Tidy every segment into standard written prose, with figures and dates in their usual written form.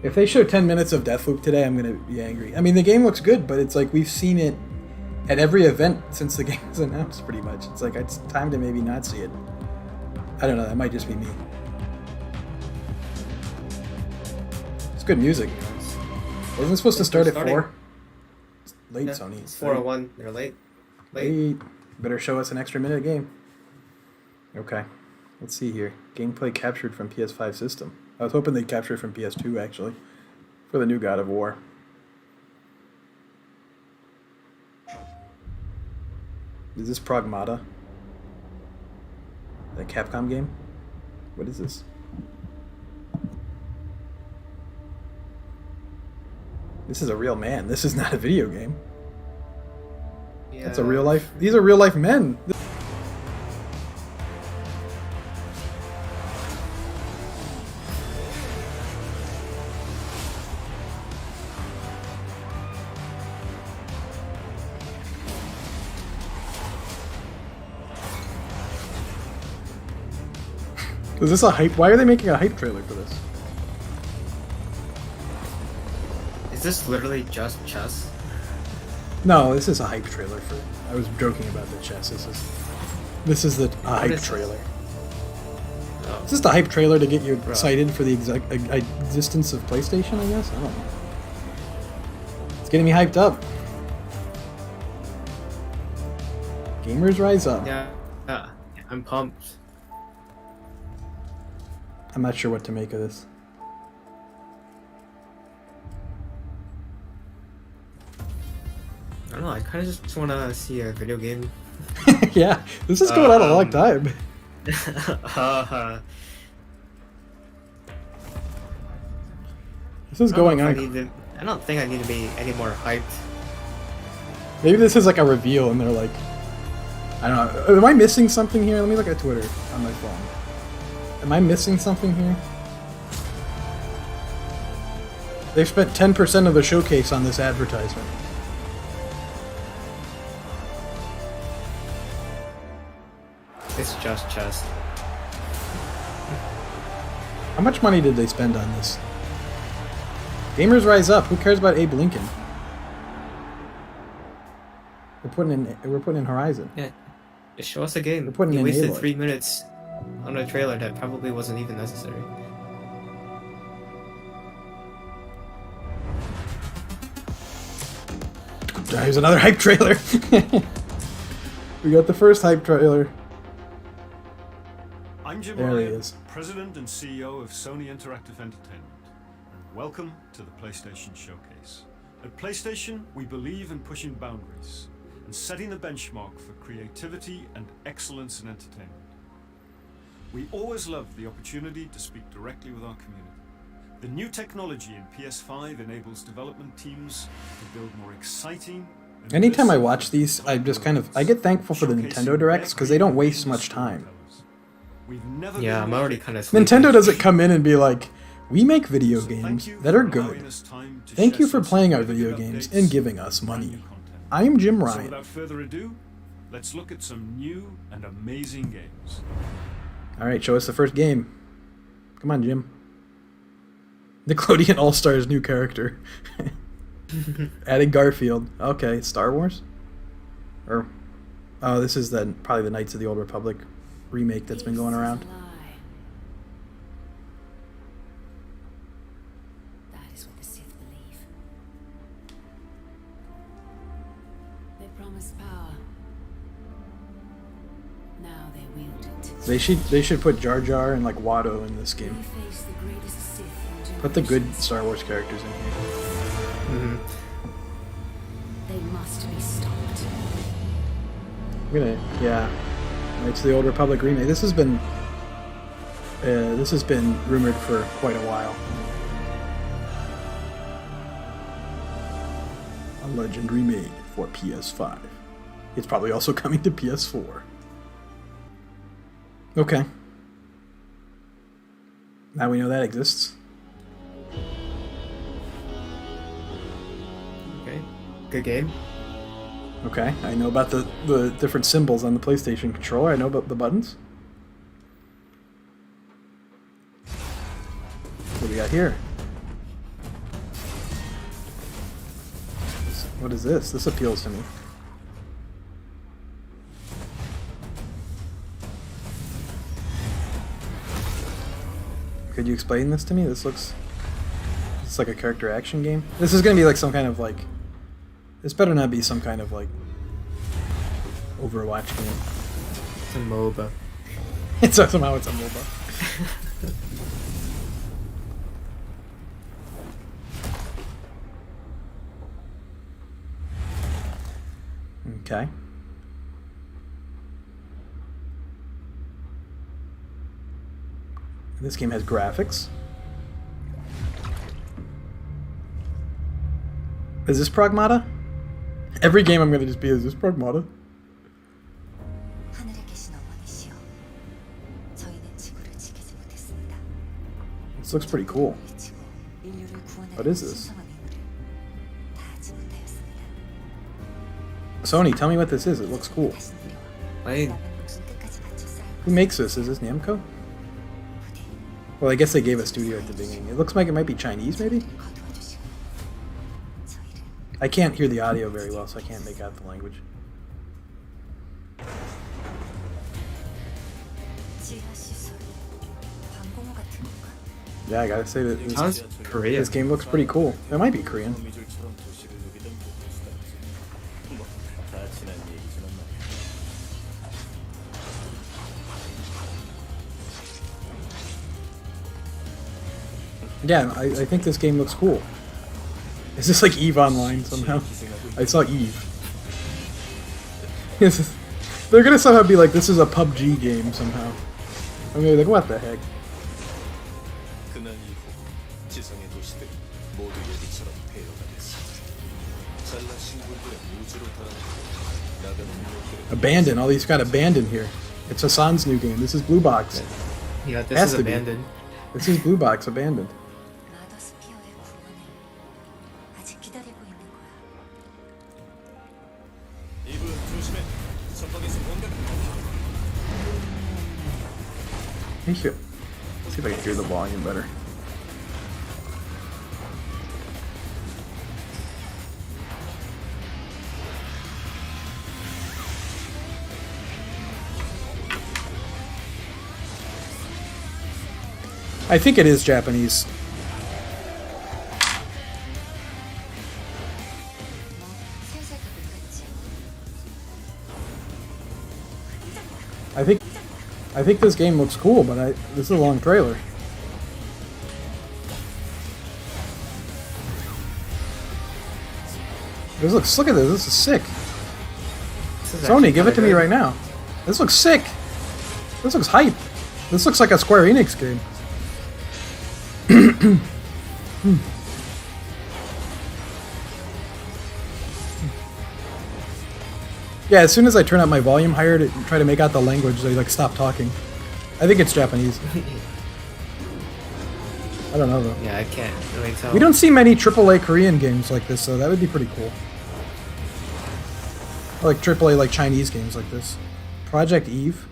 If they show 10 minutes of Deathloop today, I'm going to be angry. I mean, the game looks good, but it's like we've seen it at every event since the game was announced, pretty much. It's like it's time to maybe not see it. I don't know, that might just be me. It's good music. Wasn't it supposed to start at 4? It's late, yeah, Sony. It's 4:01. They're late. Late. Better show us an extra minute of game. Okay. Let's see here. Gameplay captured from PS5 system. I was hoping they'd capture it from PS2, actually, for the new God of War. Is this Pragmata? The Capcom game? What is this? This is a real man. This is not a video game. Yeah. That's a real life. These are real life men. Is this a hype? Why are they making a hype trailer for this? Is this literally just chess? No, this is a hype trailer for. I was joking about the chess. This is the hype trailer. Oh. Is this the hype trailer to get you excited for the existence of PlayStation? I guess I don't know. It's getting me hyped up. Gamers rise up. Yeah, I'm pumped. I'm not sure what to make of this. I don't know, I kind of just want to see a video game. Yeah, this is going on a long time. This is going on. I don't think I need to be any more hyped. Maybe this is like a reveal and they're like, I don't know. Am I missing something here? Let me look at Twitter on my phone. Am I missing something here? They've spent 10% of the showcase on this advertisement. It's just chess. How much money did they spend on this? Gamers rise up. Who cares about Abe Lincoln? We're putting in Horizon. Yeah, just show us a game. We're putting you in wasted Aloy. 3 minutes on a trailer that probably wasn't even necessary. Here's another hype trailer. We got the first hype trailer. I'm Jim there Ryan, he is. President and CEO of Sony Interactive Entertainment, and welcome to the PlayStation Showcase. At PlayStation, we believe in pushing boundaries and setting the benchmark for creativity and excellence in entertainment. We always love the opportunity to speak directly with our community. The new technology in PS5 enables development teams to build more exciting. Anytime I watch these, I just I get thankful for the Nintendo Directs because they don't waste much time. Yeah, I'm already kind of Nintendo doesn't come in and be like, we make video games that are good. Thank you for playing our video games and giving us money. I'm Jim Ryan. So without further ado, let's look at some new and amazing games. Alright, show us the first game. Come on, Jim. Nickelodeon All-Stars new character. Adding Garfield. Okay, Star Wars? Or, oh, this is probably the Knights of the Old Republic remake that's been going around. That is what the Sith believe. They promised power. Now they wield it. They should put Jar Jar and like Watto in this game. Put the good Star Wars characters in here. Mm-hmm. They must be stopped. Yeah. Knights of the Old Republic remake. This has been rumored for quite a while. A Legend remade for PS5. It's probably also coming to PS4. Okay. Now we know that exists. Okay. Good game. Okay, I know about the different symbols on the PlayStation controller. I know about the buttons. What do we got here? What is this? This appeals to me. Could you explain this to me? This looks... It's like a character action game. This is gonna be like some kind of like... This better not be some kind of like... Overwatch game. It's a MOBA. It's somehow it's a MOBA. Okay. This game has graphics. Is this Pragmata? Every game I'm gonna just be, is this Pragmata? This looks pretty cool. What is this? Sony, tell me what this is. It looks cool. Who makes this? Is this Namco? Well, I guess they gave a studio at the beginning. It looks like it might be Chinese, maybe? I can't hear the audio very well, so I can't make out the language. Yeah, I gotta say that this game looks pretty cool. It might be Korean. Yeah, I think this game looks cool. Is this like EVE Online somehow? I saw EVE. They're gonna somehow be like, this is a PUBG game somehow. I'm gonna be like, what the heck? Abandon. All these got abandoned here. It's Hassan's new game. This is Blue Box. Yeah, this is abandoned. This is Blue Box abandoned. Let's see if I can hear the volume better. I think it is Japanese. I think this game looks cool, but this is a long trailer. Look at this. This is sick. Sony, give it to me right now. This looks sick. This looks hype. This looks like a Square Enix game. Yeah, as soon as I turn up my volume higher to try to make out the language, they like stop talking. I think it's Japanese. I don't know though. Yeah, I can't really tell. We don't see many AAA Korean games like this, so that would be pretty cool. Or like AAA like Chinese games like this. Project Eve?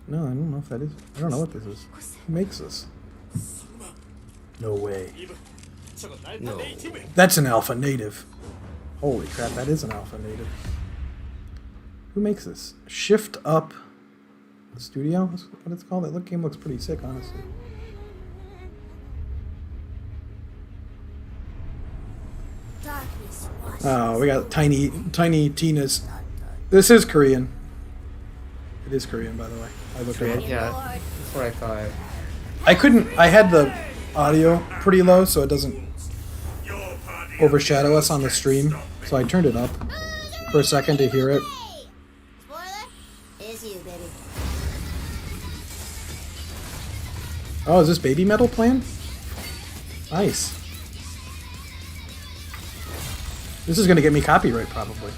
No, I don't know if that is. I don't know what this is. Who makes this? No way. No. That's an alpha native. Holy crap, that is an alpha native. Who makes this? Shift Up Studio? That's what it's called? That game looks pretty sick, honestly. Oh, we got tiny Tina's. This is Korean. It is Korean, by the way. I looked it up. Yeah, that's what I thought. I had the audio pretty low so it doesn't overshadow us on the stream. So I turned it up for a second to hear it. Oh, is this Baby Metal playing? Nice. This is gonna get me copyright probably.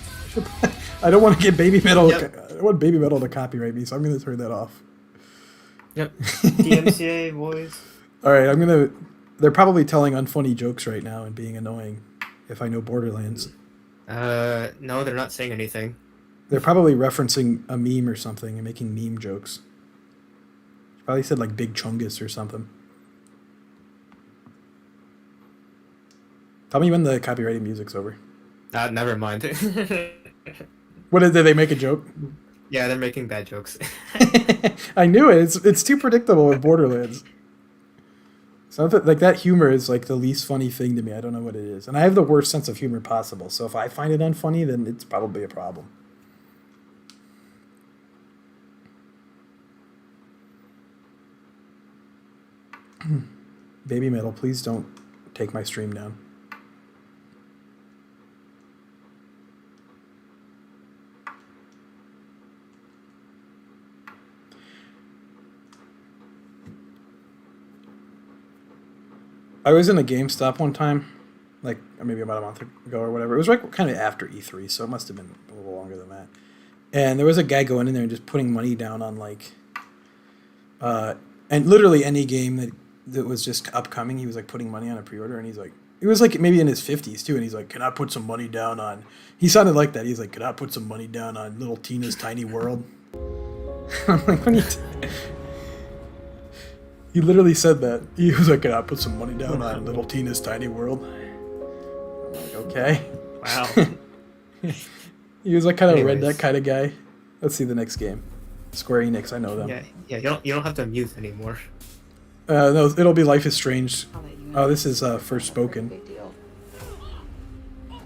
I don't want to get Baby Metal. Yep. I don't want Baby Metal to copyright me, so I'm gonna turn that off. Yep. DMCA boys. All right, they're probably telling unfunny jokes right now and being annoying. If I know Borderlands. No, they're not saying anything. They're probably referencing a meme or something and making meme jokes. Probably said like Big Chungus or something. Tell me when the copyrighted music's over. Never mind. What did they make a joke? Yeah, they're making bad jokes. I knew it. It's too predictable with Borderlands. Something like that humor is like the least funny thing to me. I don't know what it is, and I have the worst sense of humor possible. So if I find it unfunny, then it's probably a problem. Baby Metal, please don't take my stream down. I was in a GameStop one time, like maybe about a month ago or whatever. It was like kind of after E3, so it must have been a little longer than that. And there was a guy going in there and just putting money down on like, and literally any game that was just upcoming, he was like putting money on a pre-order, and he's like, it was like maybe in his 50s too, and he's like, "Can I put some money down on?" He sounded like that. He's like, "Can I put some money down on Little Tina's Tiny World?" I'm like, "What are you?" He literally said that. He was like, "Can I put some money down on Little Tina's Tiny World?" I'm like, "Okay." Wow. He was like kind of a Anyways. redneck kind of guy. Let's see the next game. Square Enix, I know them. Yeah. You don't have to mute anymore. No, it'll be Life is Strange. I'll let you Oh, know. this is First Spoken. Big deal. Real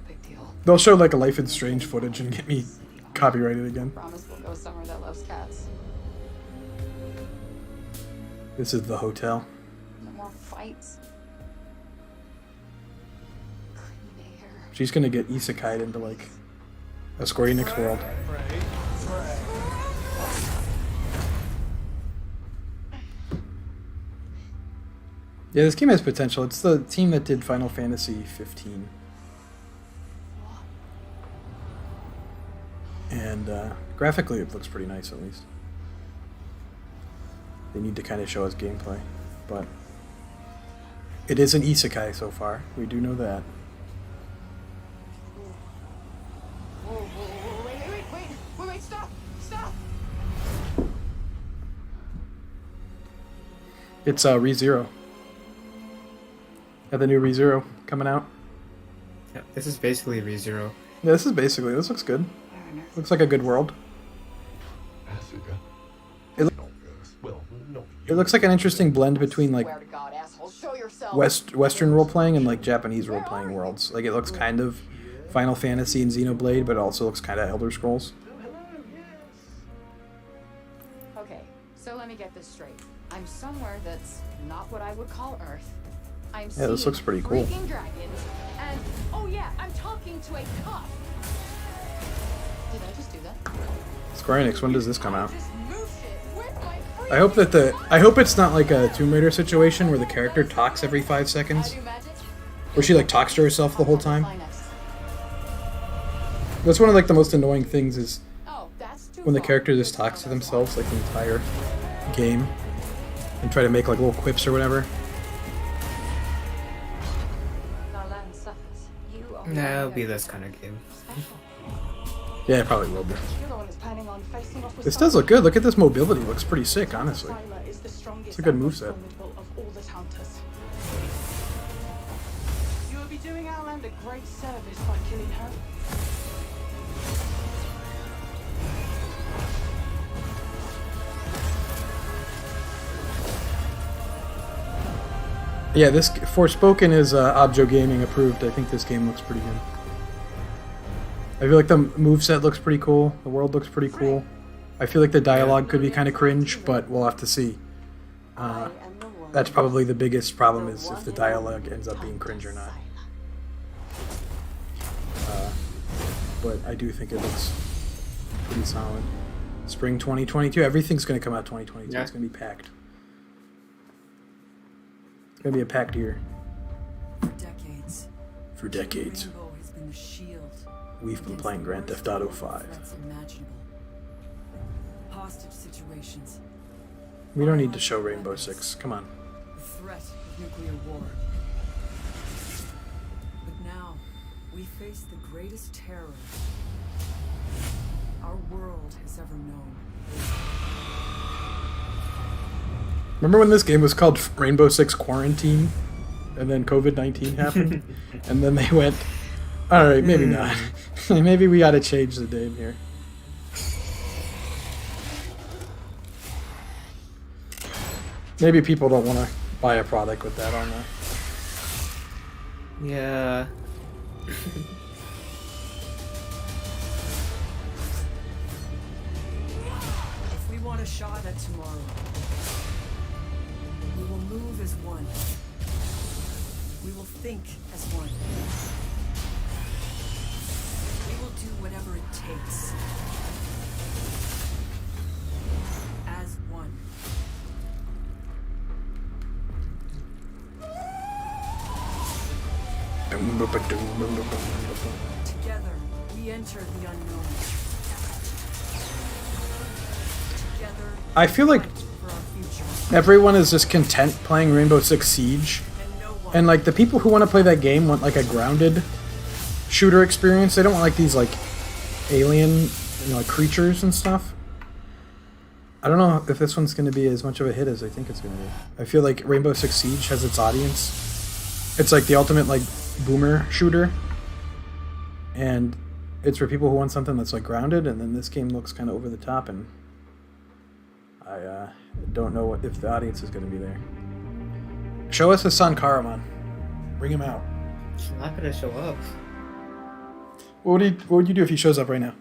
big deal. They'll show like a Life is Strange footage and get me copyrighted again. Promise we'll go somewhere that loves cats. This is the hotel. No more fights. Clean air. She's gonna get isekai'd into like a Square Enix world. Yeah, this game has potential. It's the team that did Final Fantasy 15. And graphically it looks pretty nice at least. They need to kind of show us gameplay, but it is an isekai so far. We do know that. Whoa, wait, stop! It's ReZero. Got the new ReZero coming out. Yeah, this is basically ReZero. Yeah, this looks good. Looks like a good world. It looks like an interesting blend between like Swear to God, asshole, show yourself. Western role playing and like Japanese role playing worlds. Like it looks kind of Final Fantasy and Xenoblade, but it also looks kind of Elder Scrolls. Okay, so let me get this straight. I'm somewhere that's not what I would call Earth. I'm Yeah, this looks pretty cool. freaking dragons, and oh yeah, I'm talking to a cop. Did I just do that? Square Enix, when does this come out? Just move shit. Where's my freaking... I hope it's not like a Tomb Raider situation where the character talks every 5 seconds. I do magic? Where she like talks to herself the whole time. Fly next. That's one of like the most annoying things is Oh, that's too when the far. character just talks to themselves like the entire game and try to make like little quips or whatever. Our land suffers. You are Nah, it'll be this kind of game. special. Yeah, it probably will be. You're the one who's planning on facing off with This does look good. Look at this mobility. It looks pretty sick, honestly. Skylar is the strongest It's a good and most moveset. formidable of all the hunters. You would be doing our land a great service by killing her. Yeah, this Forspoken is ObjoGaming approved. I think this game looks pretty good. I feel like the moveset looks pretty cool. The world looks pretty cool. I feel like the dialogue could be kind of cringe, but we'll have to see. That's probably the biggest problem is if the dialogue ends up being cringe or not. But I do think it looks pretty solid. Spring 2022. Everything's going to come out 2022. Yeah. It's going to be packed. It's going to be a packed year. For decades, For decades. Rainbow has been the shield. We've been against playing the Grand worst Theft Auto global 5. threats imaginable. Hostage situations, We don't need to show Rainbow Six. Come on. the threat of nuclear war. But now, we face the greatest terror our world has ever known. Remember when this game was called Rainbow Six Quarantine? And then COVID-19 happened? And then they went, Alright, maybe not. Maybe we gotta change the name here. Maybe people don't want to buy a product with that on there. Yeah. If we want a shot at tomorrow, we will move as one. We will think as one. We will do whatever it takes. As one. Together, we enter the unknown. Together, I feel like fight for our future. everyone is just content playing Rainbow Six Siege. And no one And like the people who want to play that game want like a grounded shooter experience. They don't want like these like alien, like creatures and stuff. I don't know if this one's going to be as much of a hit as I think it's going to be. I feel like Rainbow Six Siege has its audience. It's like the ultimate like boomer shooter. And it's for people who want something that's like grounded, and then this game looks kind of over the top, and I don't know if the audience is going to be there. Show us Hassan Karaman. Bring him out. He's not gonna show up. What would you do if he shows up right now?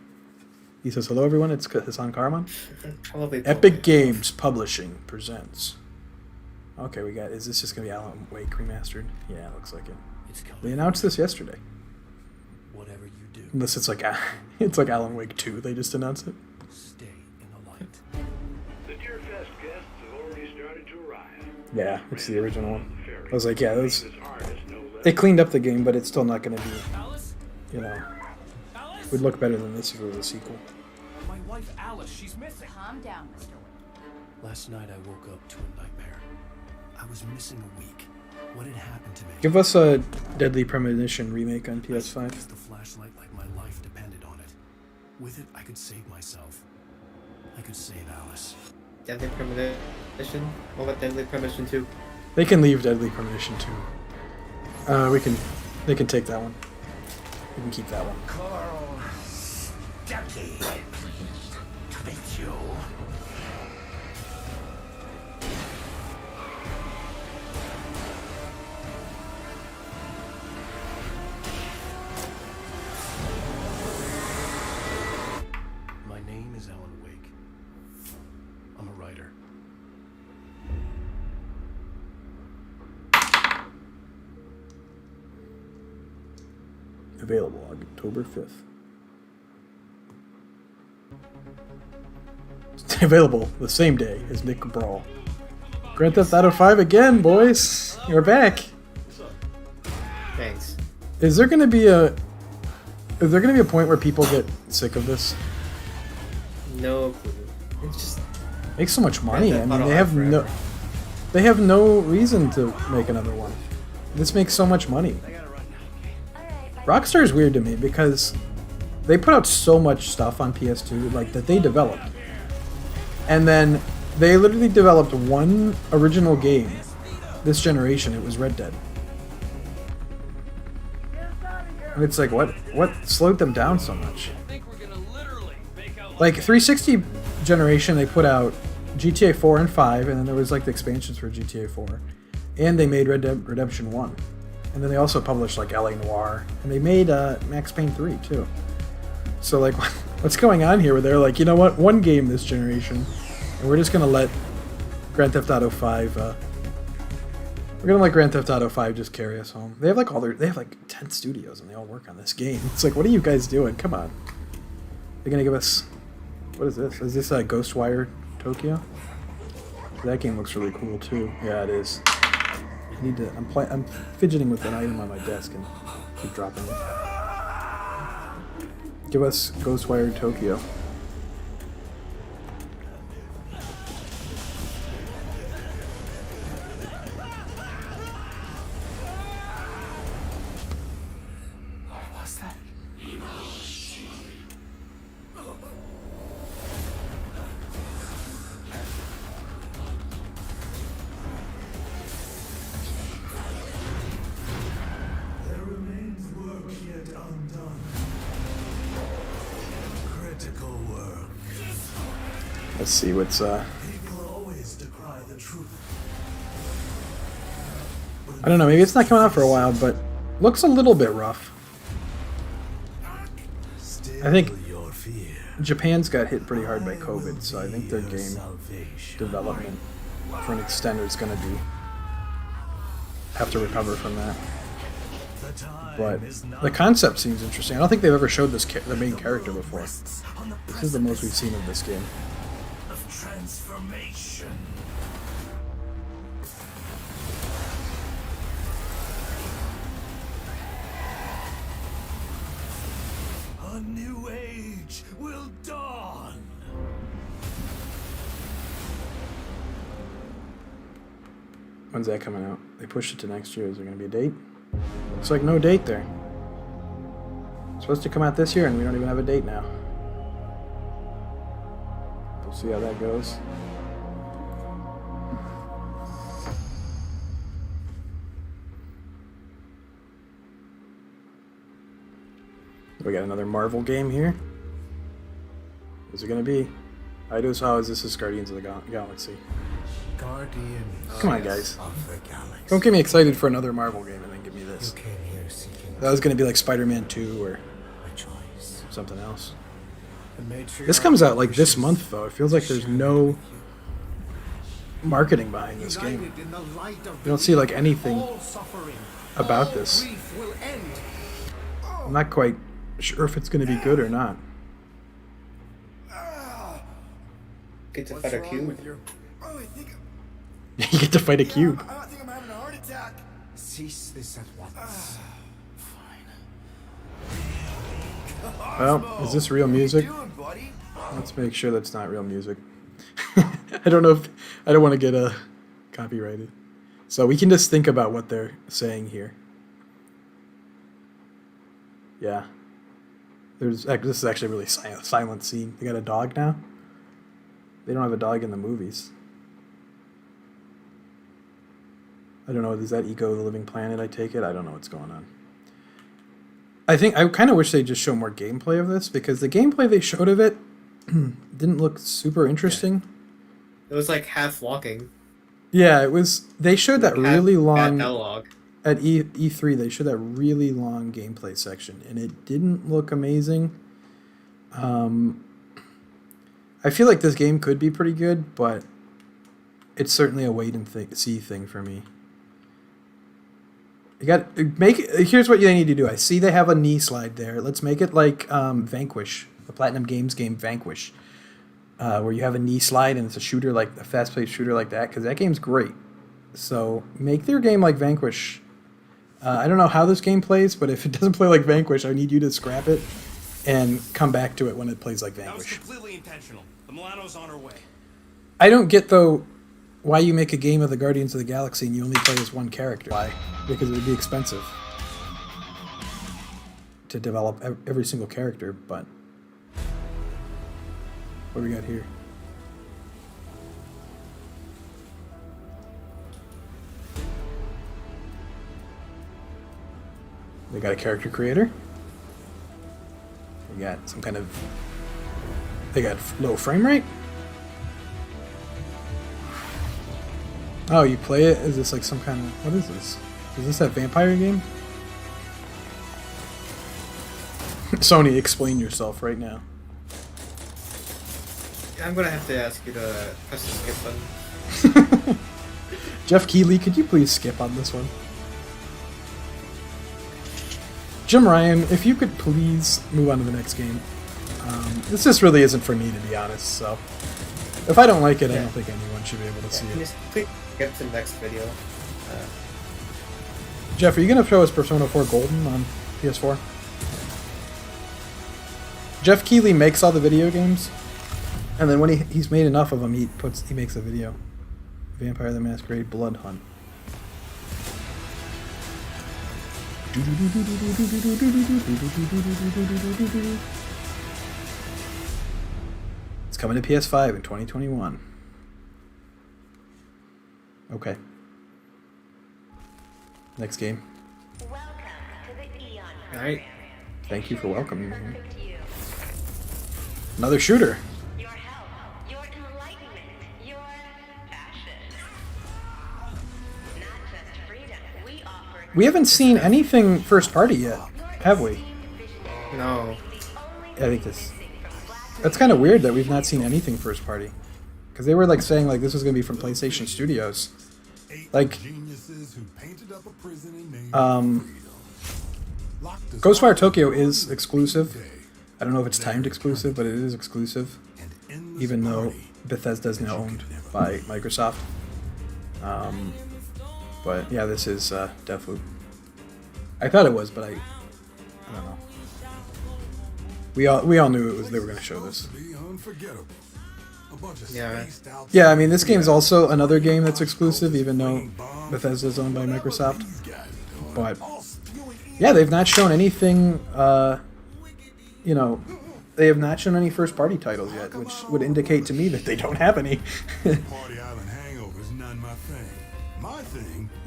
He says, "Hello, everyone. It's Hassan Karaman. Probably. Epic Games Publishing presents." Okay, we got. Is this just gonna be Alan Wake remastered? Yeah, it looks like it. It's coming. They announced this yesterday. Whatever you do, Unless it's like it's like Alan Wake 2. They just announced it. stay in the light. The Deer Fest guests have already started to arrive. Yeah, it's the original one. I was like, yeah, This artist no less. they cleaned up the game, but it's still not gonna be, you know, would look better than this if it was a sequel. My wife Alice, she's missing. Calm down, Mr. Wayne. Last night I woke up to a nightmare. I was missing a week. What had happened to me? Give us a Deadly Premonition remake on PS5. Used the flashlight like my life depended on it. With it, I could save myself. I could save Alice. Deadly Premonition. What about Deadly Premonition 2? They can leave Deadly Premonition 2. They can take that one. We can keep that one. Carl Stucky. To meet you. My name is Alan Wake. I'm a writer. Available October 5th. It's available the same day as Nick Brawl. Grand Theft Auto 5 again, boys. You're back. Thanks. Is there gonna be a point where people get sick of this? No clue. It's just Makes so much money. I Grand mean, Theft Auto they forever. have no reason to make another one. This makes so much money. Rockstar is weird to me because they put out so much stuff on PS2 like that they developed. And then they literally developed one original game this generation. It was Red Dead. And it's like what slowed them down so much? Like 360 generation they put out GTA 4 and 5, and then there was like the expansions for GTA 4. And they made Red Dead Redemption 1. And then they also published like LA Noire, and they made Max Payne 3 too. So like, what's going on here? Where they're like, you know what, one game this generation, and we're just gonna let Grand Theft Auto 5. We're gonna let Grand Theft Auto 5 just carry us home. They have like they have like 10 studios, and they all work on this game. It's like, what are you guys doing? Come on. They're gonna give us, what is this? Is this Ghostwire Tokyo? That game looks really cool too. Yeah, it is. I need to. I'm fidgeting with an item on my desk and keep dropping it. Give us Ghostwire Tokyo. What's that? There remains work yet undone. Let's see what's People always decry the truth. I don't know, maybe it's not coming out for a while, but looks a little bit rough. I think Your fear. Japan's got hit pretty hard by COVID, so I think their game Salvation. development for an extender is going to have to recover from that. The time But is not the concept seems interesting. I don't think they've ever showed the main character before. This is the most we've seen of this game. of transformation. A new age will dawn. When's that coming out? They pushed it to next year. Is there going to be a date? Looks like no date there. It's supposed to come out this year, and we don't even have a date now. We'll see how that goes. We got another Marvel game here. What's it going to be? Eidos, how is this? Is Guardians of the Galaxy? Guardians Come on, guys. of the galaxy. Don't get me excited for another Marvel game and then give me this. Came here seeking That was going to be like Spider-Man 2 or my choice. something else. The matriarch This comes out like this wishes month, though. It feels like there's no marketing behind this game. United in the light of You don't see like anything all suffering, about all this. grief will end. I'm not quite sure if it's going to be good or not. Get to fight a cube. Oh, I think You get to fight a cube. I think I'm having a heart attack. Cease this at once. Well, is this real music? Doing, buddy? Let's make sure that's not real music. I don't know if I don't want to get copyrighted. So we can just think about what they're saying here. Yeah. This is actually a really silent scene. They got a dog now. They don't have a dog in the movies. I don't know. Is that Eco the Living Planet? I take it. I don't know what's going on. I kind of wish they'd just show more gameplay of this, because the gameplay they showed of it didn't look super interesting. It was like half walking. Yeah, it was. They showed that really long dialogue. at E3. They showed that really long gameplay section, and it didn't look amazing. I feel like this game could be pretty good, but it's certainly a wait and see thing for me. You got here's what they need to do. I see they have a knee slide there. Let's make it like Vanquish, the Platinum Games game Vanquish, where you have a knee slide and it's a shooter, like a fast-paced shooter like that, because that game's great. So make their game like Vanquish. I don't know how this game plays, but if it doesn't play like Vanquish, I need you to scrap it and come back to it when it plays like That was Vanquish. completely intentional. The Milano's on her way. I don't get, though, why you make a game of the Guardians of the Galaxy and you only play as one character. Why? Because it would be expensive to develop every single character, but what do we got here? They got a character creator. We got some kind of... They got low frame rate. Oh, you play it? Is this like some kind of... What is this? Is this that vampire game? Sony, explain yourself right now. I'm gonna have to ask you to press the skip button. Jeff Keighley, could you please skip on this one? Jim Ryan, if you could please move on to the next game. This just really isn't for me, to be honest, so... If I don't like it, I don't think anyone should be able to see Can you it. please skip to the next video? Jeff, are you going to show us Persona 4 Golden on PS4? Jeff Keighley makes all the video games, and then when he's made enough of them, he makes a video. Vampire the Masquerade Blood Hunt. It's coming to PS5 in 2021. Okay. Next game. Alright. Thank you for welcoming me here. Another shooter. We haven't seen anything first party yet, have we? No. I think that's kind of weird that we've not seen anything first party. Because they were like saying like this was going to be from PlayStation Studios. Like, Ghostwire Tokyo is exclusive. I don't know if it's timed exclusive, but it is exclusive. Even though Bethesda is now owned by Microsoft. But yeah, this is Deathloop. I thought it was, but I don't know. We all knew it was they were going to show this. Yeah. Yeah, I mean this game's also another game that's exclusive, even though Bethesda's owned by Microsoft. But yeah, they've not shown anything. You know, they have not shown any first-party titles yet, which would indicate to me that they don't have any.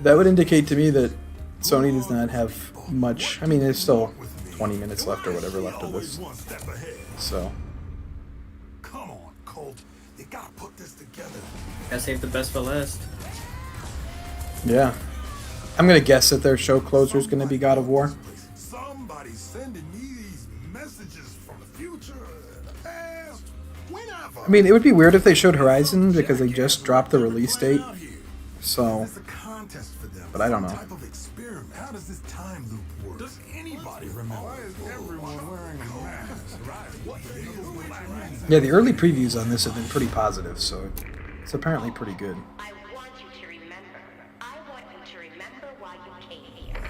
That would indicate to me that Sony does not have much. I mean, there's still 20 minutes left or whatever left of this. So. Come on, Colt. You gotta put this together. Gotta save the best for last. Yeah. I'm gonna guess that their show closer is gonna be God of War. Somebody's sending me these messages from the future, the past, whenever. I mean, it would be weird if they showed Horizon because they just dropped the release date. So, but I don't know. How does this time loop work? Does anybody remember? Why is everyone wearing a mask? Yeah, the early previews on this have been pretty positive, so it's apparently pretty good. I want you to remember. I want you to remember why you came here.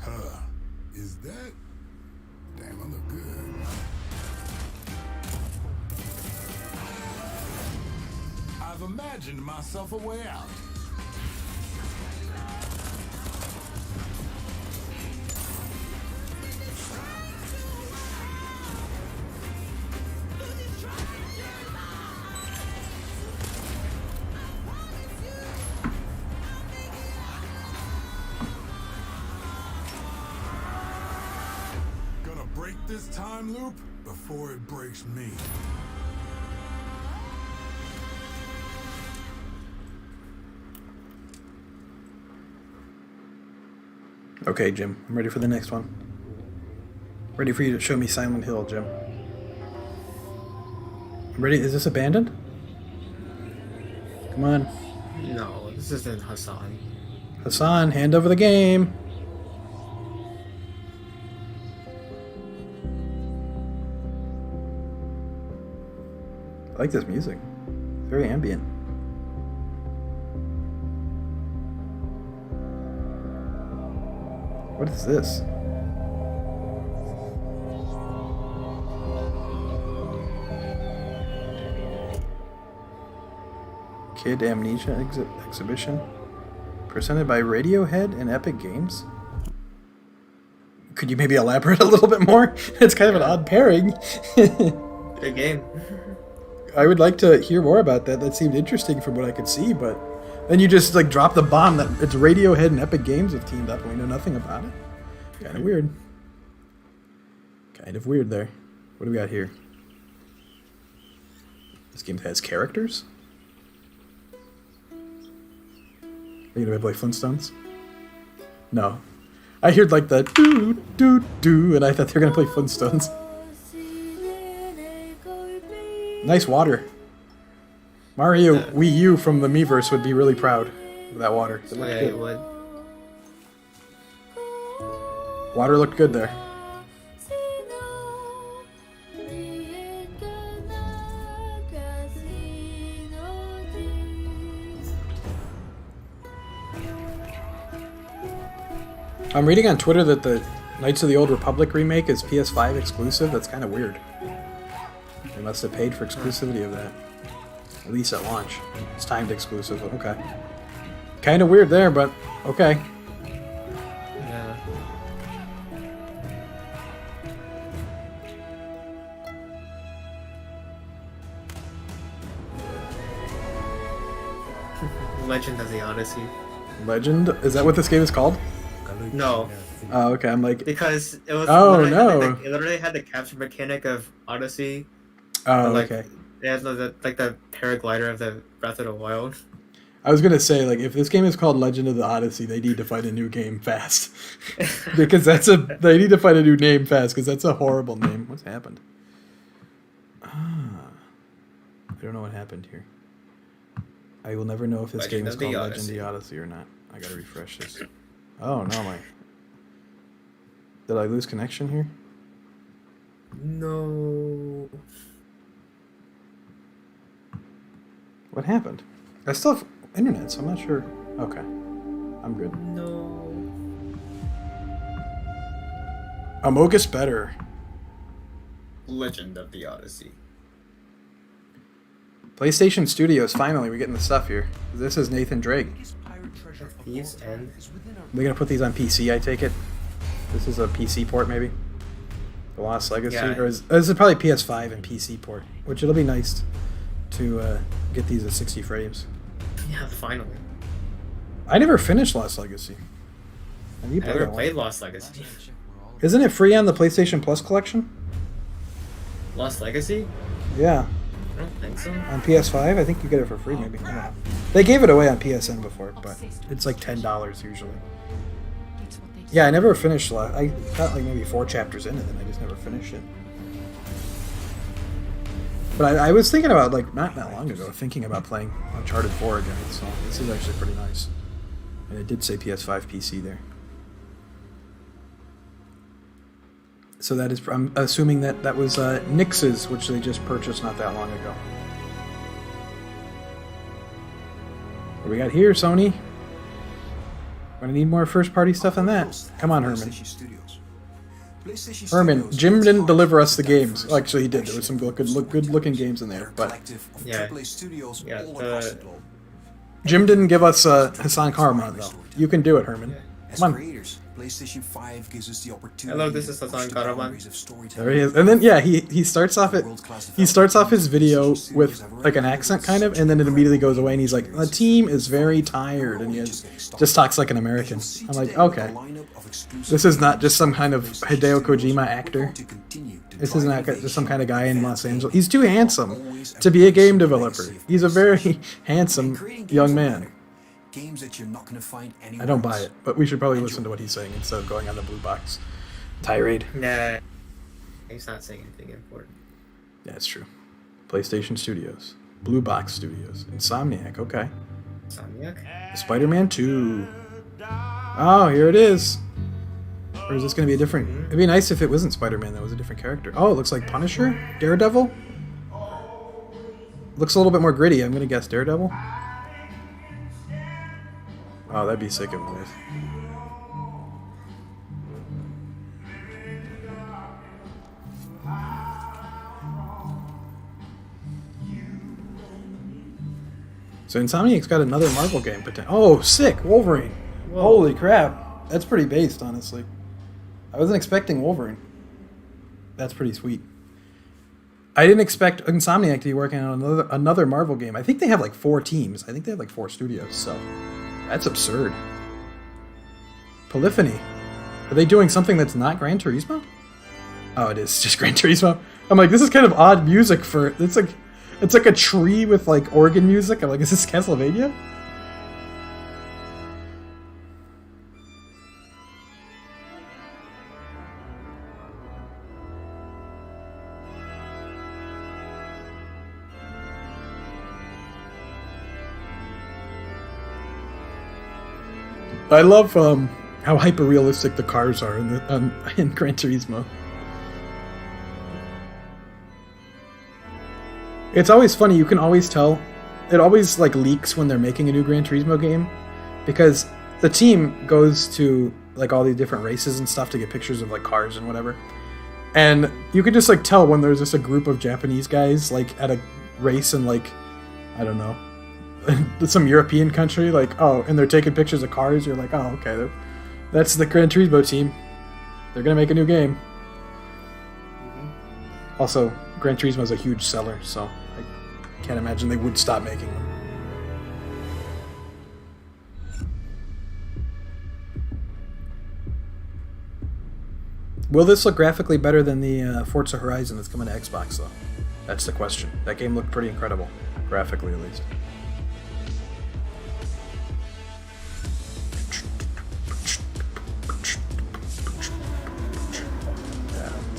Huh. Is that? Damn, I look good. I've imagined myself a way out. Gonna break this time loop before it breaks me. Okay, Jim, I'm ready for the next one. Ready for you to show me Silent Hill, Jim. I'm ready. Is this abandoned? Come on. No, this isn't Hassan. Hassan, hand over the game. I like this music. It's very ambient. What is this? Kid Amnesia exhibition? Presented by Radiohead and Epic Games? Could you maybe elaborate a little bit more? It's kind of an odd pairing. Good game. I would like to hear more about that. That seemed interesting from what I could see, but then you just like drop the bomb that it's Radiohead and Epic Games have teamed up and we know nothing about it. Kind of weird. Kind of weird there. What do we got here? This game has characters? Are you gonna play Flintstones? No. I heard like the doo doo doo and I thought they were gonna play Flintstones. Nice water. Mario Wii U from the Miiverse would be really proud of that water. It looked Yeah, good. it would. Water looked good there. I'm reading on Twitter that the Knights of the Old Republic remake is PS5 exclusive. That's kind of weird. They must have paid for exclusivity of that. At least at launch. It's timed exclusive. Okay. Kind of weird there, but okay. Yeah. Legend of the Odyssey. Legend? Is that what this game is called? No. Oh, okay. I'm like... Because it was. Oh, literally no. Had it literally had the capture mechanic of Odyssey. Oh, but, like, okay. It has the paraglider of the Breath of the Wild. I was gonna say, like, if this game is called Legend of the Odyssey, they need to find a new game fast. Because they need to find a new name fast, because that's a horrible name. What's happened? I don't know what happened here. I will never know if this game is called Legend of the Odyssey or not. I gotta refresh this. Oh no, my. Did I lose connection here? No. What happened? I still have internet, so I'm not sure. Okay. I'm good. No. Amogus better. Legend of the Odyssey. PlayStation Studios, finally, we're getting the stuff here. This is Nathan Drake. Thieves and... They're gonna put these on PC, I take it? This is a PC port, maybe? The Lost Legacy? Yeah. Or this is probably PS5 and PC port, which it'll be nice to get these at 60 frames. Yeah, finally. I never finished Lost Legacy. I never played Lost Legacy. Isn't it free on the PlayStation Plus collection? Lost Legacy? Yeah. I don't think so. On PS5, I think you get it for free, maybe. I don't know. They gave it away on PSN before, but it's like $10 usually. Yeah, I never finished. I got like maybe 4 chapters in it, and I just never finished it. But I was thinking about, like, not that long ago, thinking about playing Uncharted 4 again, so this is actually pretty nice. And it did say PS5 PC there. So that is, I'm assuming that was Nix's, which they just purchased not that long ago. What do we got here, Sony? Gonna need more first-party stuff than that. Come on, Herman. Herman, Jim didn't deliver us the games. Well, actually, he did. There were some good-looking games in there, but Yeah. Jim didn't give us Hassan Karaman, though. You can do it, Herman. Come on. PlayStation 5 gives us the opportunity. Hello, this is Hassan Karaman. There he is. And then yeah, he starts off his video with like an accent kind of, and then it immediately goes away and he's like, the team is very tired, and he just talks like an American. I'm like, okay. This is not just some kind of Hideo Kojima actor. This is not just some kind of guy in Los Angeles. He's too handsome to be a game developer. He's a very handsome young man. Games that you're not going to find anywhere. I don't buy it, but we should probably listen to what he's saying instead of going on the blue box tirade. Nah. He's not saying anything important. Yeah, it's true. PlayStation Studios. Blue Box Studios. Insomniac, okay. Insomniac? Spider-Man 2. Oh, here it is. Or is this going to be a different... It'd be nice if it wasn't Spider-Man, that was a different character. Oh, it looks like Punisher? Daredevil? Looks a little bit more gritty. I'm going to guess Daredevil. Oh, that'd be sick if it was. So Insomniac's got another Marvel game potential. Oh, sick! Wolverine! Whoa. Holy crap! That's pretty based, honestly. I wasn't expecting Wolverine. That's pretty sweet. I didn't expect Insomniac to be working on another Marvel game. I think they have like 4 teams. I think they have like 4 studios, so... That's absurd. Polyphony. Are they doing something that's not Gran Turismo? Oh, it is just Gran Turismo. I'm like, this is kind of odd music for... It's like a tree with like organ music. I'm like, is this Castlevania? I love how hyper-realistic the cars are in Gran Turismo. It's always funny, you can always tell. It always like leaks when they're making a new Gran Turismo game, because the team goes to like all these different races and stuff to get pictures of like cars and whatever. And you can just like tell when there's just a group of Japanese guys like at a race in like, I don't know, some European country, like, oh, and they're taking pictures of cars. You're like, oh, okay, that's the Gran Turismo team. They're gonna make a new game. Mm-hmm. Also, Gran Turismo is a huge seller, so I can't imagine they would stop making them. Will this look graphically better than the Forza Horizon that's coming to Xbox, though? That's the question. That game looked pretty incredible, graphically at least.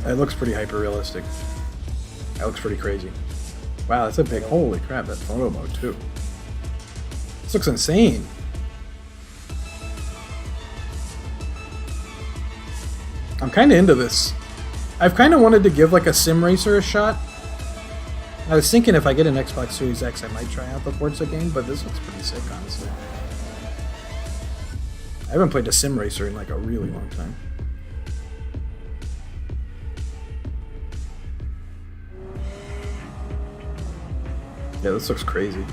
It looks pretty hyper-realistic. That looks pretty crazy. Wow, that's a big... Holy crap, that photo mode, too. This looks insane. I'm kind of into this. I've kind of wanted to give like a sim racer a shot. I was thinking if I get an Xbox Series X, I might try out the Forza game, but this looks pretty sick, honestly. I haven't played a sim racer in like a really long time. Yeah, this looks crazy.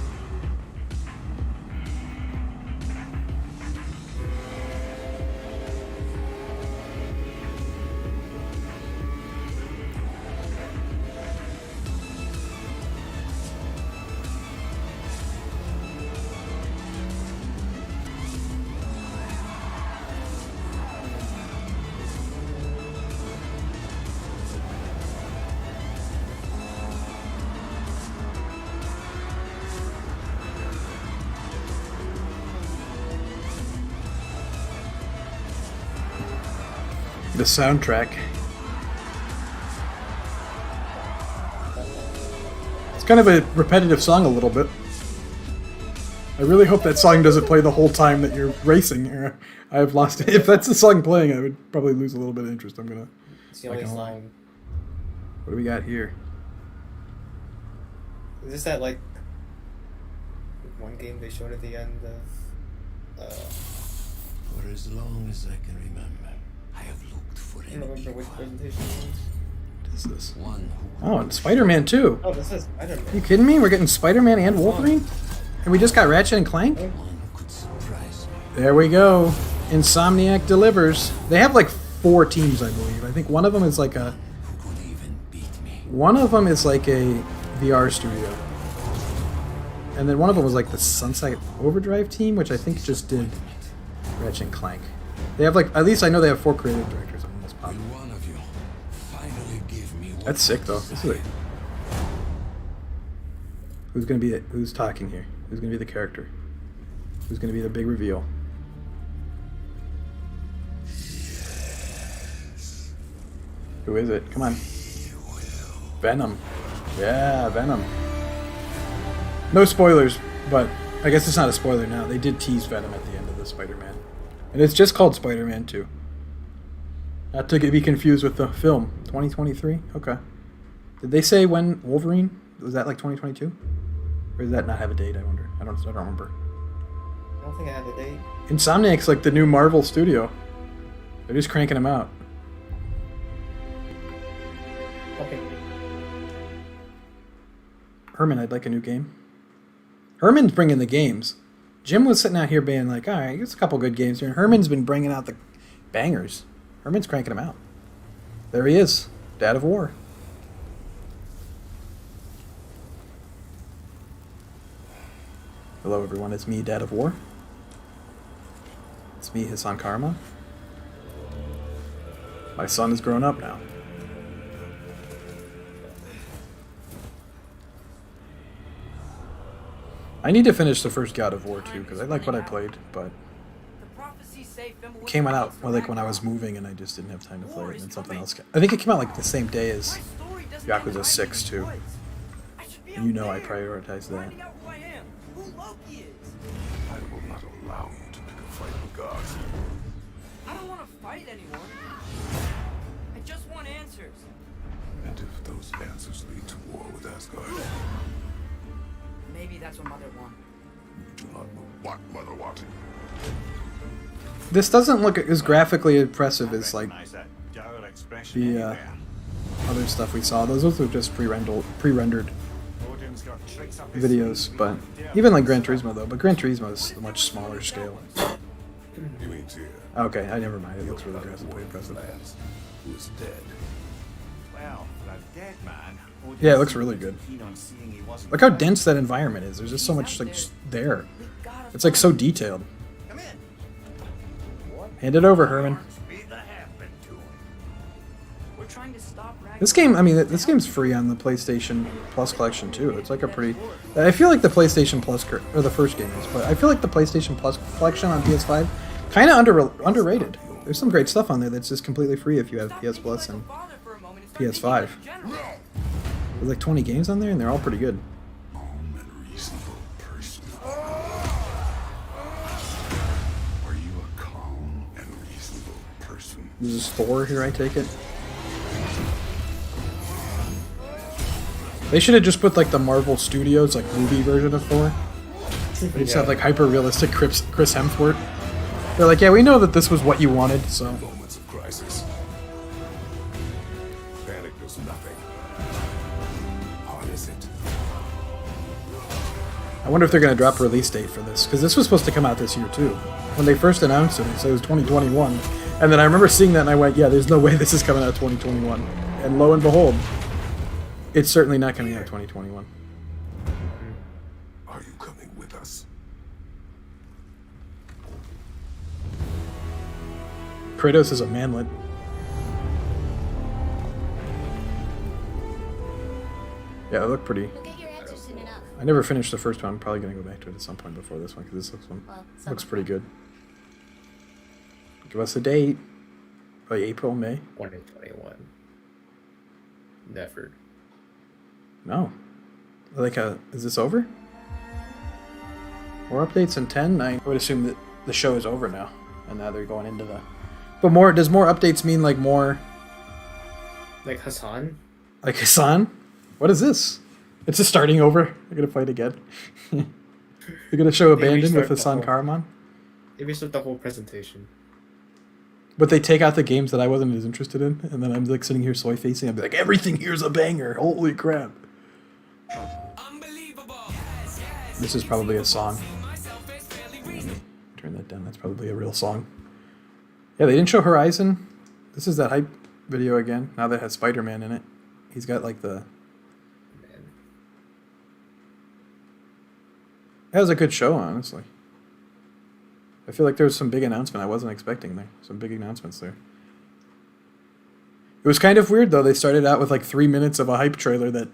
The soundtrack. It's kind of a repetitive song a little bit. I really hope that song doesn't play the whole time that you're racing. I've lost it. If that's the song playing, I would probably lose a little bit of interest. I'm gonna. It's the only song. What do we got here? Is this that like one game they showed at the end of? For as long as I can remember, I have looked for I don't remember which presentation it was. What is this? one who Oh, and Spider-Man 2. Oh, this is Spider-Man. Are you kidding me? We're getting Spider-Man and Wolverine? And we just got Ratchet and Clank? one who could surprise me. There we go. Insomniac delivers. They have like 4 teams, I believe. I think one of them is like a... Who could even beat me? One of them is like a VR studio. And then one of them was like the Sunset Overdrive team, which I think just did Ratchet and Clank. They have like, at least I know they have 4 creative directors on this pop. Will one of you finally give me what That's sick though. This is like, who's gonna be it? Who's talking here? Who's gonna be the character? Who's gonna be the big reveal? Who is it? Come on. Venom. Yeah, Venom. No spoilers, but I guess it's not a spoiler now. They did tease Venom at the end of the Spider-Man. And it's just called Spider-Man 2. Not to be confused with the film. 2023? Okay. Did they say when Wolverine? Was that like 2022? Or does that not have a date, I wonder? I don't remember. I don't think I had a date. Insomniac's like the new Marvel studio. They're just cranking them out. Okay. Herman, I'd like a new game. Herman's bringing the games. Jim was sitting out here being like, alright, it's a couple good games here. And Herman's been bringing out the bangers. Herman's cranking them out. There he is. Dad of War. Hello everyone, it's me, Dad of War. It's me, Hassan Karma. My son is grown up now. I need to finish the first God of War too, because I like what I played, but it came out like when I was moving and I just didn't have time to play it, and then something else I think it came out like the same day as Yakuza 6 too. And you know I prioritized that. I will not allow you to pick a fight with God. I don't want to fight anyone. I just want answers. And if those answers lead to war with Asgard, Maybe that's what Mother wanted. you do not know what Mother wanted. This doesn't look as graphically impressive as like the other stuff we saw. Those are just pre-rendered videos, but even like Gran Turismo though. But Gran Turismo is a much smaller scale. You mean Tyr? Okay, I never mind. It looks really graphically impressive. Who is dead? Well, the dead man. Yeah, it looks really good. Look how dense that environment is. There's just so much like just there. It's like so detailed. Hand it over, Herman. We're trying to stop This game, I mean, this game's free on the PlayStation Plus collection too. It's like a pretty. I feel like the PlayStation Plus, or the first game is, but I feel like the PlayStation Plus collection on PS5 kind of underrated. There's some great stuff on there that's just completely free if you have PS Plus and PS5. There's like 20 games on there, and they're all pretty good. Calm and reasonable person. Are you a calm and reasonable person? This is Thor here, I take it. They should have just put like the Marvel Studios like movie version of Thor. They just have like hyper realistic Chris Hemsworth. They're like, yeah, we know that this was what you wanted, so. Moments of crisis. Panic does nothing. Harness it. I wonder if they're going to drop a release date for this, because this was supposed to come out this year too. When they first announced it, they said it was 2021, and then I remember seeing that and I went, yeah, there's no way this is coming out 2021. And lo and behold, it's certainly not coming out 2021. Are you coming with us? Kratos is a manlet. Yeah, it looked pretty. I never finished the first one. I'm probably going to go back to it at some point before this one, because this looks pretty good. Give us a date. Like April, May? 2021. Never. No. Like, is this over? More updates in 10, 9? I would assume that the show is over now, and now they're going into the... But more, does more updates mean like more... Like Hassan? Like Hassan? What is this? It's just starting over. They're gonna fight again. They're gonna show Abandon with Hassan Karaman. They restart the whole presentation. But they take out the games that I wasn't as interested in, and then I'm like sitting here soy facing. I'd be like, everything here's a banger. Holy crap! This is probably a song. Let me turn that down. That's probably a real song. Yeah, they didn't show Horizon. This is that hype video again. Now that it has Spider-Man in it. He's got like the... That was a good show, honestly. I feel like there was some big announcement I wasn't expecting there. Some big announcements there. It was kind of weird, though. They started out with like 3 minutes of a hype trailer that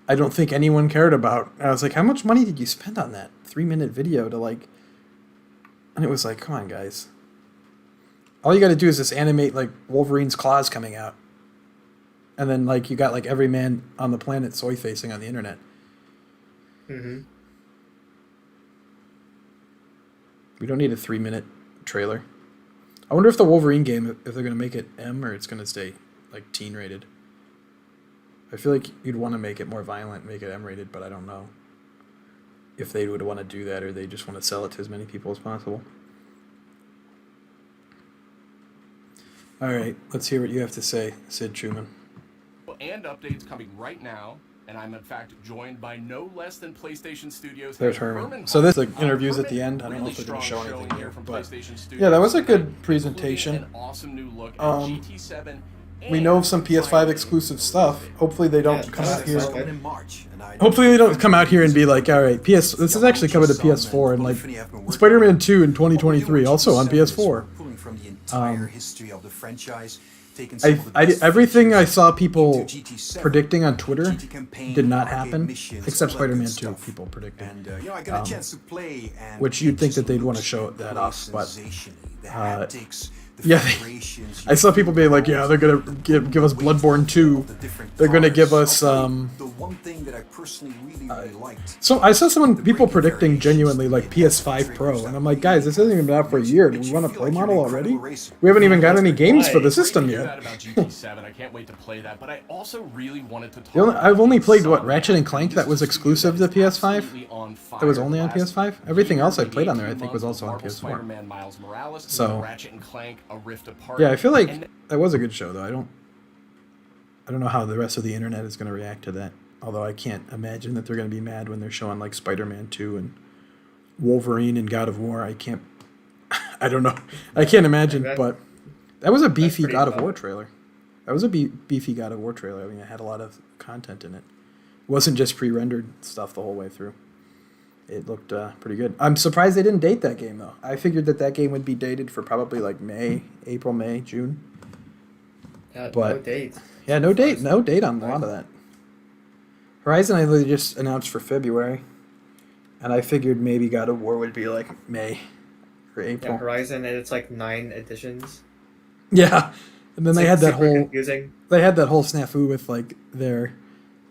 I don't think anyone cared about. I was like, how much money did you spend on that 3-minute video to like... And it was like, come on, guys. All you gotta do is just animate like Wolverine's claws coming out. And then like you got like every man on the planet soy facing on the internet. Mm-hmm. We don't need a 3-minute trailer. I wonder if the Wolverine game, if they're going to make it M or it's going to stay like teen rated. I feel like you'd want to make it more violent, make it M rated, but I don't know if they would want to do that or they just want to sell it to as many people as possible. All right, let's hear what you have to say, Sid Truman. And updates coming right now. And I'm in fact joined by no less than PlayStation Studios. There's Herman. So there's like interviews at the end. I don't know if they're going to show anything here, but yeah, that was a good presentation. An awesome new look at GT7. We know of some PS5 exclusive stuff. Hopefully they don't come out here. Hopefully they don't come out here and be like, all right, this is actually coming to PS4 and like Spider-Man 2 in 2023, also on PS4. Everything I saw people predicting on Twitter did not happen, except Spider-Man 2 people predicting. Which you'd think that they'd want to show that off, but yeah, I saw people being like, yeah, they're gonna give us Bloodborne 2. They're gonna give us so I saw people predicting genuinely like PS5 Pro, and I'm like, guys, this hasn't even been out for a year. Do we want a play model already? We haven't even got any games for the system yet. I can't wait to play that, but I also really wanted to talk I've only played what, Ratchet and Clank that was exclusive to PS5. That was only on PS5. Everything else I played on there I think was also on PS4. So yeah, I feel like that was a good show though. I don't know how the rest of the internet is going to react to that. Although I can't imagine that they're going to be mad when they're showing like Spider-Man 2 and Wolverine and God of War. I don't know. I can't imagine, but that was a beefy God of War trailer. That was a beefy God of War trailer. I mean, it had a lot of content in it. It wasn't just pre-rendered stuff the whole way through. It looked pretty good. I'm surprised they didn't date that game, though. I figured that game would be dated for probably like April, May, June. But no date. Yeah, no date on a lot of that. Horizon I literally just announced for February, and I figured maybe God of War would be like May or April. Yeah, Horizon, and it's like 9 editions. Yeah, And then they had that super whole confusing. they had that whole snafu with like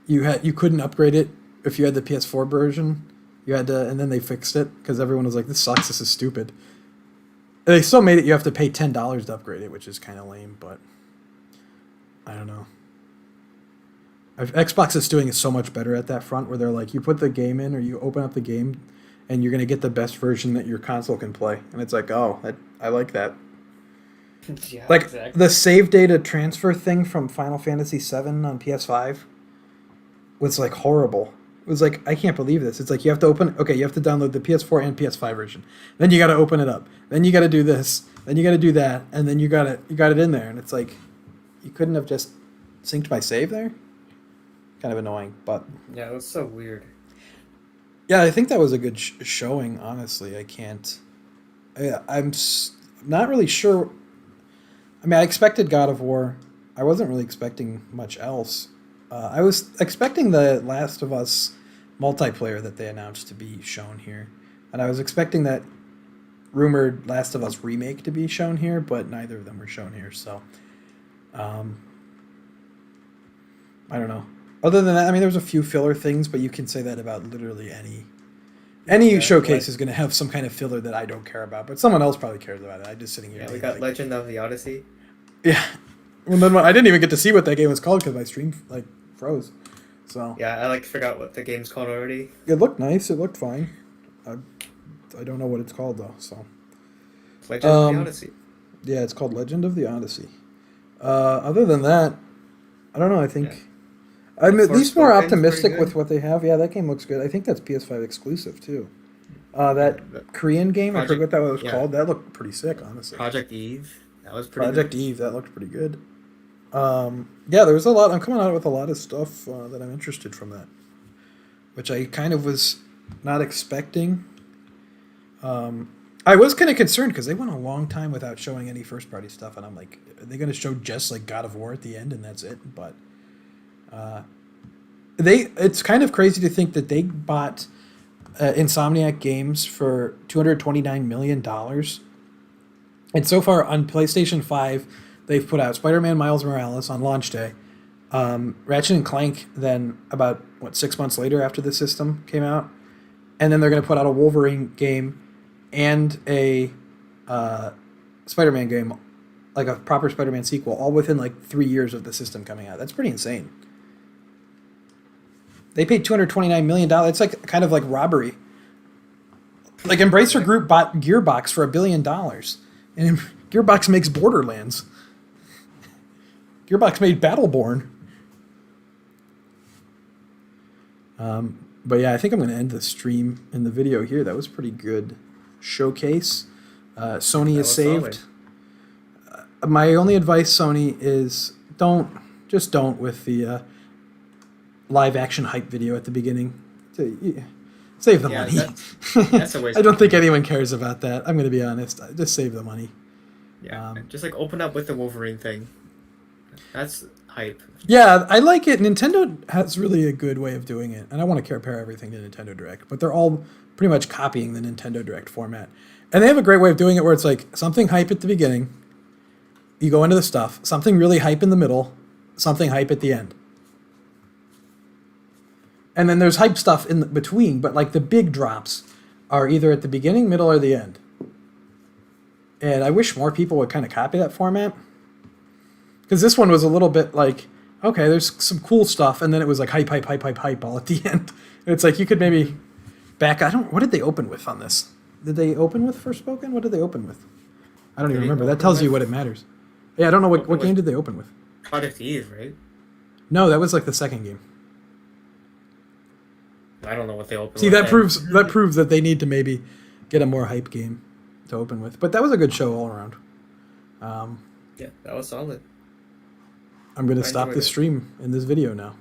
you couldn't upgrade it if you had the PS4 version. You had to, and then they fixed it because everyone was like, "This sucks. This is stupid." And they still made it. You have to pay $10 to upgrade it, which is kind of lame. But I don't know. Xbox is doing so much better at that front, where they're like, you put the game in or you open up the game, and you're gonna get the best version that your console can play. And it's like, oh, I like that. Yeah, Like exactly. the save data transfer thing from Final Fantasy VII on PS5 was like horrible. It was like, I can't believe this. It's like you have to you have to download the PS4 and PS5 version. Then you got to open it up. Then you got to do this. Then you got to do that. And then you got it in there. And it's like, you couldn't have just synced my save there. Kind of annoying, but Yeah, it was so weird. yeah, I think that was a good showing. Honestly, I'm not really sure. I mean, I expected God of War. I wasn't really expecting much else. I was expecting the Last of Us multiplayer that they announced to be shown here. And I was expecting that rumored Last of Us remake to be shown here, but neither of them were shown here, so I don't know. Other than that, I mean, there's a few filler things, but you can say that about literally any showcase is going to have some kind of filler that I don't care about, but someone else probably cares about it. I'm just sitting here. Yeah, we got Legend of the Odyssey. Yeah. Well, then I didn't even get to see what that game was called because my stream froze. So Yeah, I forgot what the game's called already. it looked nice. It looked fine. I don't know what it's called though. So Legend of the Odyssey. yeah, it's called Legend of the Odyssey. Other than that, I don't know. I think I'm at least more optimistic with what they have. Yeah, that game looks good. I think that's PS5 exclusive too. That Korean game, I forget what that was called. That looked pretty sick, honestly. Project Eve. That was pretty Project Eve, that looked pretty good. Yeah, there was a lot. I'm coming out with a lot of stuff that I'm interested from that, which I kind of was not expecting. I was kind of concerned because they went a long time without showing any first party stuff, and I'm like, are they going to show just like God of War at the end and that's it? But it's kind of crazy to think that they bought Insomniac Games for $229 million. And so far on PlayStation 5, they've put out Spider-Man Miles Morales on launch day. Ratchet and Clank then about, 6 months later after the system came out. And then they're going to put out a Wolverine game and a Spider-Man game, like a proper Spider-Man sequel, all within 3 years of the system coming out. That's pretty insane. They paid $229 million. It's kind of like robbery. Embracer Group bought Gearbox for $1 billion. And Gearbox makes Borderlands. Gearbox made Battleborn. But yeah, I think I'm going to end the stream in the video here. That was a pretty good showcase. Sony is saved. My only advice, Sony, is don't with the live action hype video at the beginning. Save the money. That's a waste. I don't think anyone cares about that. I'm going to be honest. Just save the money. Yeah, just open up with the Wolverine thing. That's hype. Yeah, I like it. Nintendo has really a good way of doing it, and I want to compare everything to Nintendo Direct, but they're all pretty much copying the Nintendo Direct format. And they have a great way of doing it where it's something hype at the beginning, you go into the stuff, something really hype in the middle, something hype at the end. And then there's hype stuff in between, but the big drops are either at the beginning, middle, or the end. And I wish more people would kind of copy that format. Because this one was a little bit okay, there's some cool stuff, and then it was hype all at the end. And it's you could maybe what did they open with on this? Did they open with Forspoken? What did they open with? I don't even remember. That tells you what it matters. Yeah, I don't know what game did they open with. Project Eve, right? No, that was the second game. I don't know what they opened See, with. that proves that they need to maybe get a more hype game to open with. But that was a good show all around. Yeah, that was solid. I'm going to stop the stream in this video now.